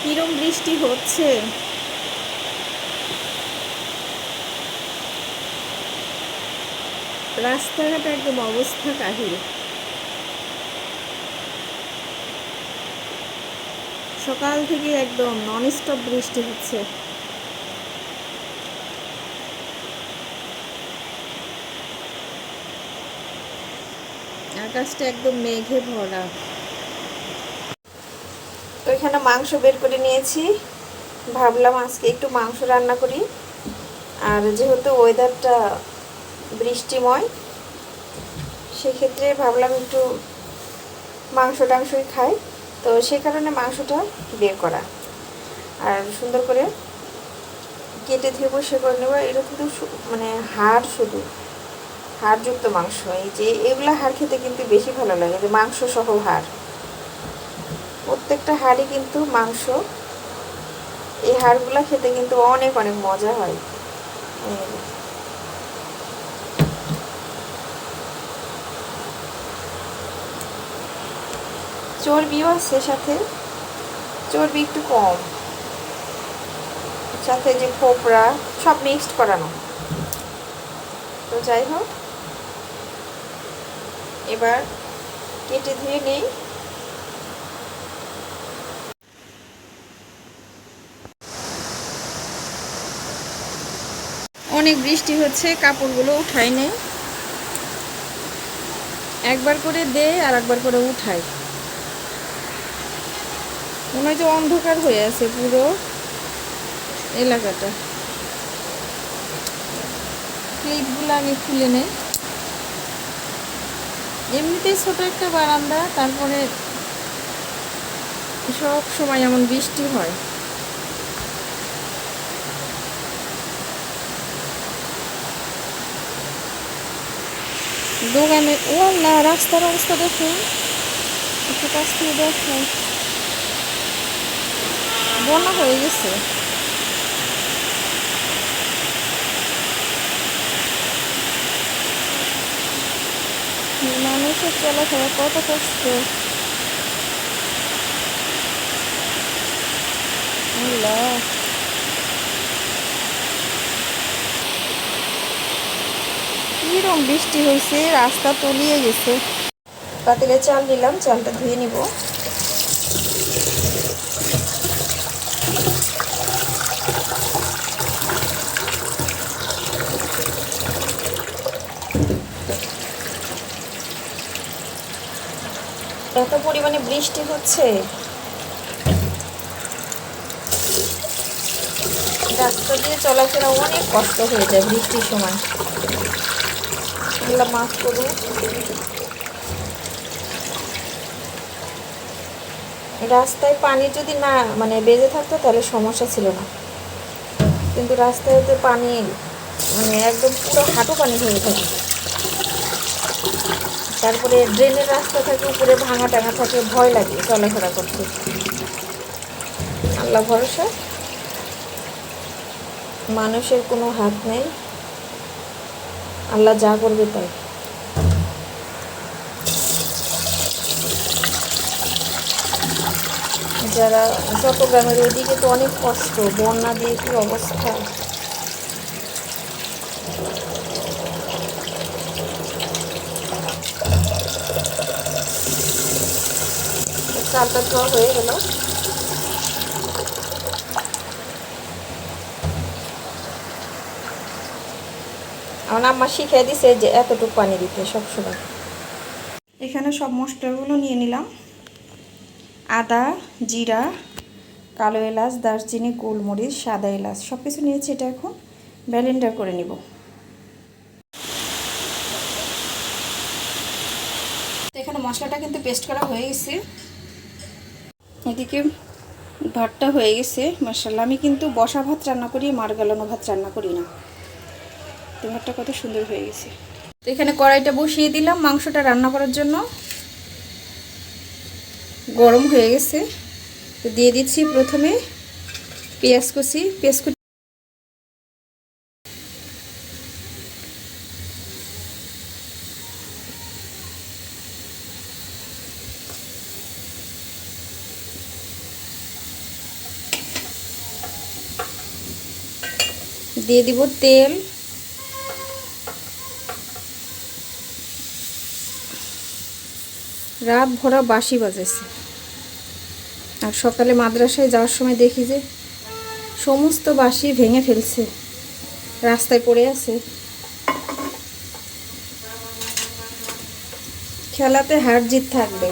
কিরম বৃষ্টি হচ্ছে। রাস্তাঘাট একদম অবস্থা কাহিল। সকাল থেকে একদম নন স্টপ বৃষ্টি হচ্ছে। আকাশটা একদম মেঘে ভরা। তো এখানে মাংস বের করে নিয়েছি, ভাবলাম আজকে একটু মাংস রান্না করি। আর যেহেতু ওয়েদারটা বৃষ্টিময়, সেক্ষেত্রে ভাবলাম একটু মাংস টাংসই খাই। তো সেই কারণে মাংসটা বের করা আর সুন্দর করে কেটে ধুয়ে পরিষ্কার করে নেবো। এটা কিন্তু মানে হাড়, শুধু হাড়যুক্ত মাংস। এই যে এগুলো হাড় খেতে কিন্তু বেশি ভালো লাগে, যে মাংস সহ হাড়, প্রত্যেকটা হাড়ই কিন্তু মাংস। এই হাড়গুলো খেতে কিন্তু অনেক অনেক মজা হয়। চর্বিও আছে সাথে, চর্বি একটু কম, সাথে যে খোপরা সব মিক্সড করানো। তো যাই হোক, এবার কেটে ধুয়ে নেই। অনেক বৃষ্টি হচ্ছে, কাপড়গুলো উঠাই নেই, একবার করে দে আর একবার করে উঠাই। মনে হয় যে অন্ধকার হয়ে আছে পুরো এলাকাটা। ক্লিপগুলো আমি খুলে নেই। এমনিতেই ছোট একটা বারান্দা, তারপরে সব সময় এমন বৃষ্টি হয়। দোকানে ও না, রাস্তার অবস্থা দেখুন, একটু কাছ থেকে দেখুন, বন্যা হয়ে গেছে। মানুষের চলাফেরা কত কষ্ট। আল্লাহ, কিরম বৃষ্টি হয়েছে, রাস্তা তলিয়ে গেছে। পাতিলে চাল নিলাম, চালটা ধুয়ে নিব। এত পরিমাণে বৃষ্টি হচ্ছে, রাস্তা দিয়ে চলাফেরা অনেক কষ্ট হয়ে যায় বৃষ্টির সময়। আল্লাহ মাফ করুন। রাস্তায় পানি যদি না মানে বেজে থাকতো তাহলে সমস্যা ছিল না, কিন্তু রাস্তায় তো পানি মানে একদম পুরো হাঁটু পানি হয়ে থাকে। তারপরে ড্রেনের রাস্তা থাকে, উপরে ভাঙা টাঙা থাকে, ভয় লাগে চলাফেরা করতে। আল্লাহ ভরসা, মানুষের কোনো হাত নেই, আল্লাহ যা করবে তাই। যারা চট্টগ্রামের ওইদিকে তো অনেক কষ্ট, বন্যা দিয়ে কি অবস্থা। চালটা ধোয়া হয়ে গেল। আমার আম্মা শিখিয়ে দিছে যে এতটুকু পানি দিতে সবসময়। এখানে সব মশলাগুলো নিয়ে নিলাম, আদা, জিরা, কালো এলাচ, দারচিনি, গোলমরিচ, সাদা এলাচ সব কিছু নিয়েছি। এটা এখন ব্লেন্ডার করে নিব। তো এখানে মশলাটা কিন্তু পেস্ট করা হয়ে গেছে। এদিকে ভাতটা হয়ে গেছে মাশাআল্লাহ। আমি কিন্তু বসা ভাত রান্না করি, মার গালানো ভাত রান্না করি না। তো ভাতটা কত সুন্দর হয়ে গেছে। তো এখানে কড়াইটা বসিয়ে দিলাম মাংসটা রান্না করার জন্য, গরম হয়ে গেছে। তো দিয়ে দিচ্ছি প্রথমে পেঁয়াজ কুচি। দিয়ে দিব তেল, রাত ভরা বাঁশি বাজেছে। আর সকালে মাদ্রাসায় যাওয়ার সময় দেখি যে সমস্ত বাঁশি ভেঙে ফেলছে, রাস্তায় পড়ে আছে। খেলাতে হার জিত থাকবে।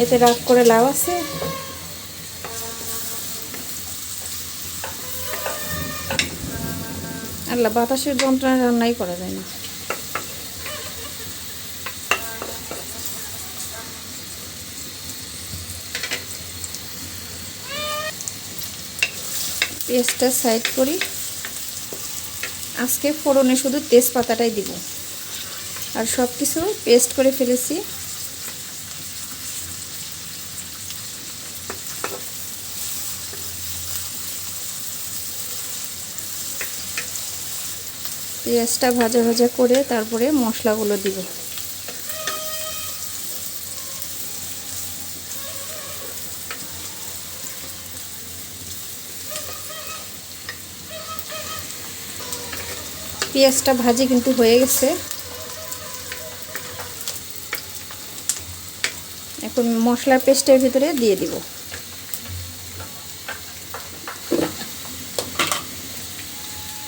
এতে রাগ করে লাভ আছে? আল্লাহ, বাতাসের যন্ত্রণায় রান্নাই করা যায় না। পেস্টটা সাইড করি। আজকে ফোড়নে শুধু তেজপাতাটাই দিব, আর সব কিছু পেস্ট করে ফেলেছি। পেঁয়াজটা ভাজা ভাজা করে তারপরে মশলাগুলো দিব। পেঁয়াজটা ভাজি কিন্তু হয়ে গেছে। এখন মশলার পেস্টের ভিতরে দিয়ে দিব।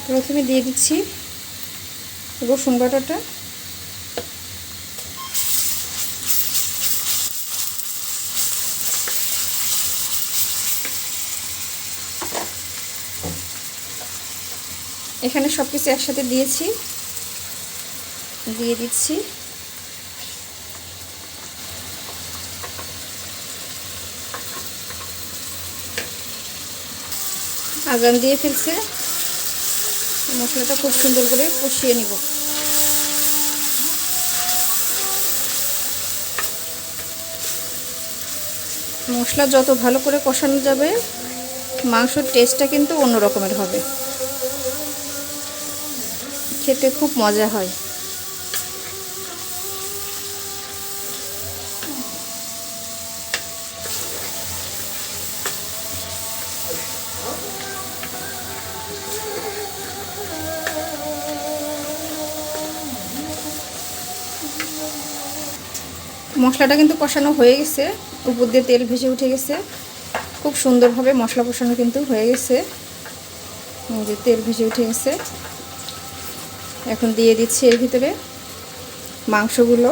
প্রথমে দিয়ে দিচ্ছি রসুন বাটাটা, এখানে সব কিছু একসাথে দিয়েছি। দিয়ে দিচ্ছি আজান দিয়ে ফেলছে। মশলাটা খুব সুন্দর করে কষিয়ে নিব। মশলা যত ভালো করে কষানো যাবে, মাংসের টেস্টটা কিন্তু অন্য রকমের হবে, খেতে খুব মজা হয়। মশলাটা কিন্তু কষানো হয়ে গেছে, উপর দিয়ে তেল ভেসে উঠে গেছে। খুব সুন্দরভাবে মশলা কষানো কিন্তু হয়ে গেছে, যে তেল ভেসে উঠে গেছে। এখন দিয়ে দিচ্ছি এর ভিতরে মাংসগুলো।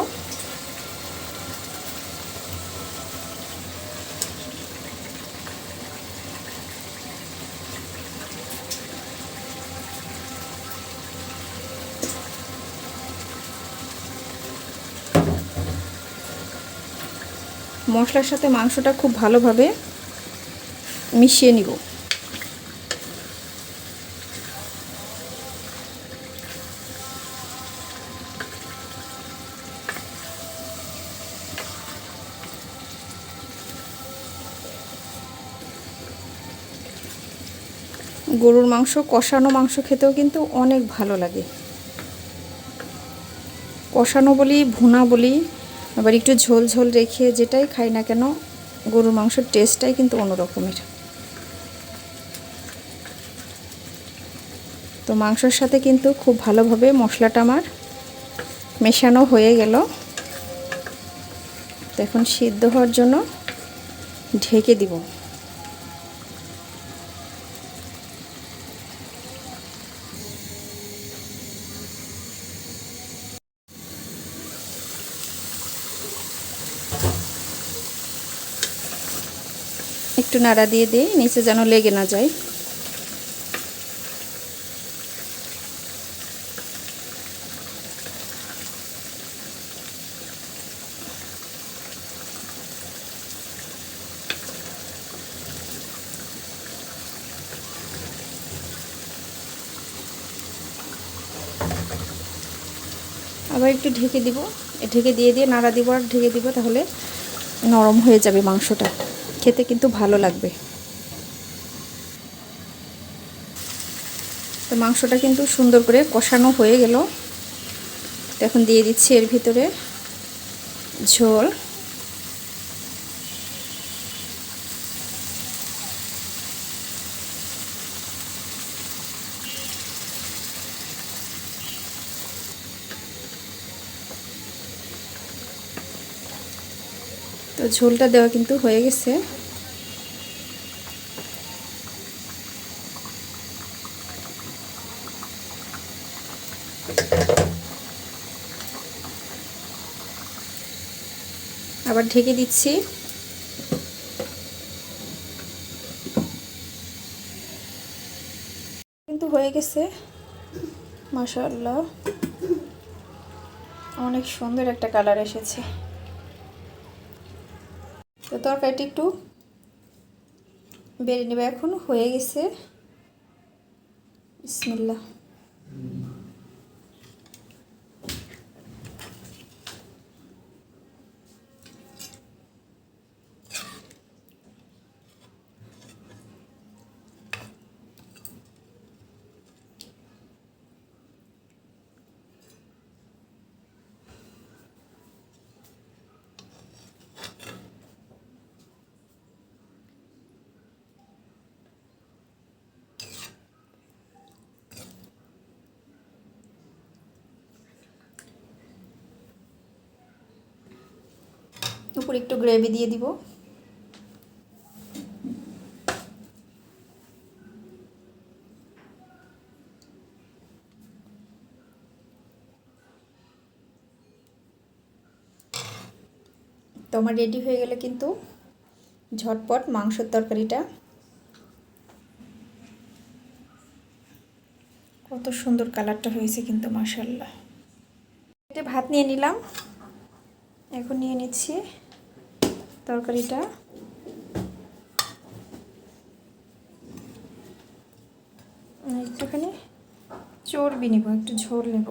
মশলার সাথে মাংসটা খুব ভালোভাবে মিশিয়ে নিব। গরুর মাংস, কষানো মাংস খেতেও কিন্তু অনেক ভালো লাগে। কষানো বলি, ভুনা বলি, আবার একটু ঝোল ঝোল রেখে যেটাই খাই না কেন, গরুর মাংসের টেস্টটাই কিন্তু অন্য রকমের। তো মাংসের সাথে কিন্তু খুব ভালোভাবে মশলাটা আমার মেশানো হয়ে গেল। তো এখন সিদ্ধ হওয়ার জন্য ঢেকে দিব। একটু নাড়া দিয়ে দিই, নিচে যেন লেগে না যায়। আবার একটু ঢেকে দিব, ঢেকে দিয়ে নাড়া দিব আর ঢেকে দিব, তাহলে নরম হয়ে যাবে মাংসটা, খেতে কিন্তু ভালো লাগবে। তো মাংসটা কিন্তু সুন্দর করে কষানো হয়ে গেল। এখন দিয়ে দিচ্ছি এর ভিতরে ঝোল। তো ঝোলটা দেওয়া কিন্তু হয়ে গেছে। আবার ঢেকে দিচ্ছি। কিন্তু হয়ে গেছে, মাশাআল্লাহ অনেক সুন্দর একটা কালার এসেছে। তো তরকারিটি একটু বেড়ে নেবে, এখন হয়ে গেছে। বিসমিল্লাহ। উপরে একটু গ্রেভি দিয়ে দিব। তো আমার রেডি হয়ে গেলে কিন্তু ঝটপট মাংসের তরকারিটা। কত সুন্দর কালারটা হয়েছে কিন্তু মাশাআল্লাহ। এটা ভাত নিয়ে নিলাম, এখন নিয়ে নিচ্ছি তরকারিটা। একটুখানি চর্বি নেব, একটু ঝোল নেব।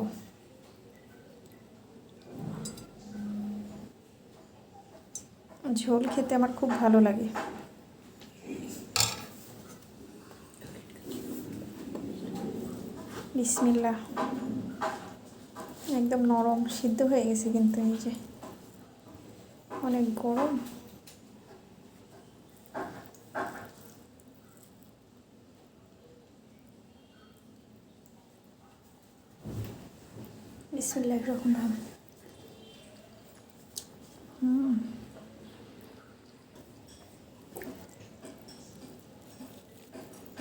ঝোল খেতে আমার খুব ভালো লাগে। বিসমিল্লাহ। একদম নরম সিদ্ধ হয়ে গেছে কিন্তু, এই যে অনেক গরম। বিসমিল্লাহ এরকম ভাবে।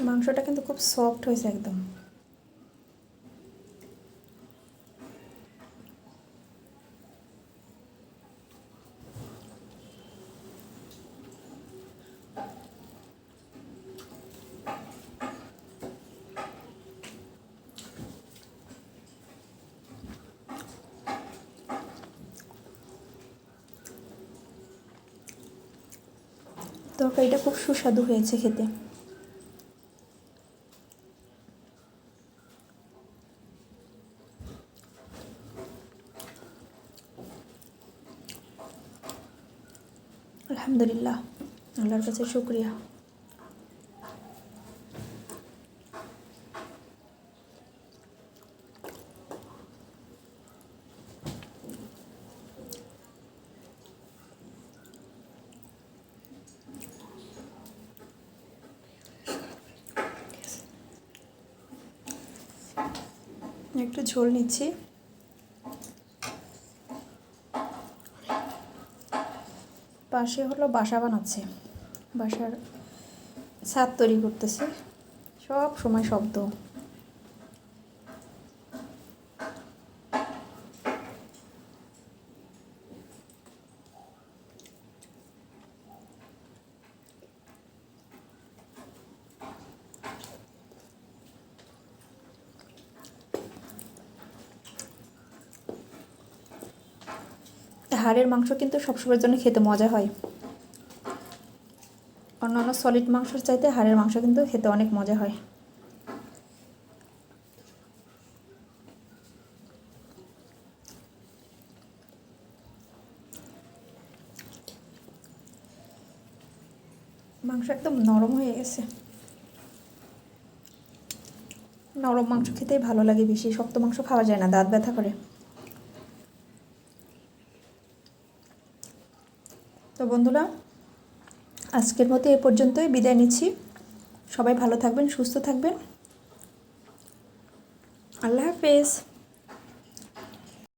মাংসটা কিন্তু খুব সফট হয়েছে একদম। তরকারিটা খুব সুস্বাদু হয়েছে খেতে। আলহামদুলিল্লাহ, আল্লাহর কাছে শুকরিয়া। একটু ঝোল নিচ্ছি। পাশে হলো বাসা বানাচ্ছে, বাসার ছাদ তৈরি করতেছে, সব সময় শব্দ। হাড়ের মাংস কিন্তু সবসময়ের জন্য খেতে মজা হয়। অন্যান্য সলিড মাংসর চাইতে হাড়ের মাংস কিন্তু খেতে অনেক মজা হয়। মাংস একদম নরম হয়ে গেছে। নরম মাংস খেতেই ভালো লাগে বেশি, শক্ত মাংস খাওয়া যায় না, দাঁত ব্যথা করে। তো বন্ধুরা, আজকের মতো এ পর্যন্তই বিদায় নিচ্ছি। সবাই ভালো থাকবেন, সুস্থ থাকবেন। আল্লাহ হাফেজ।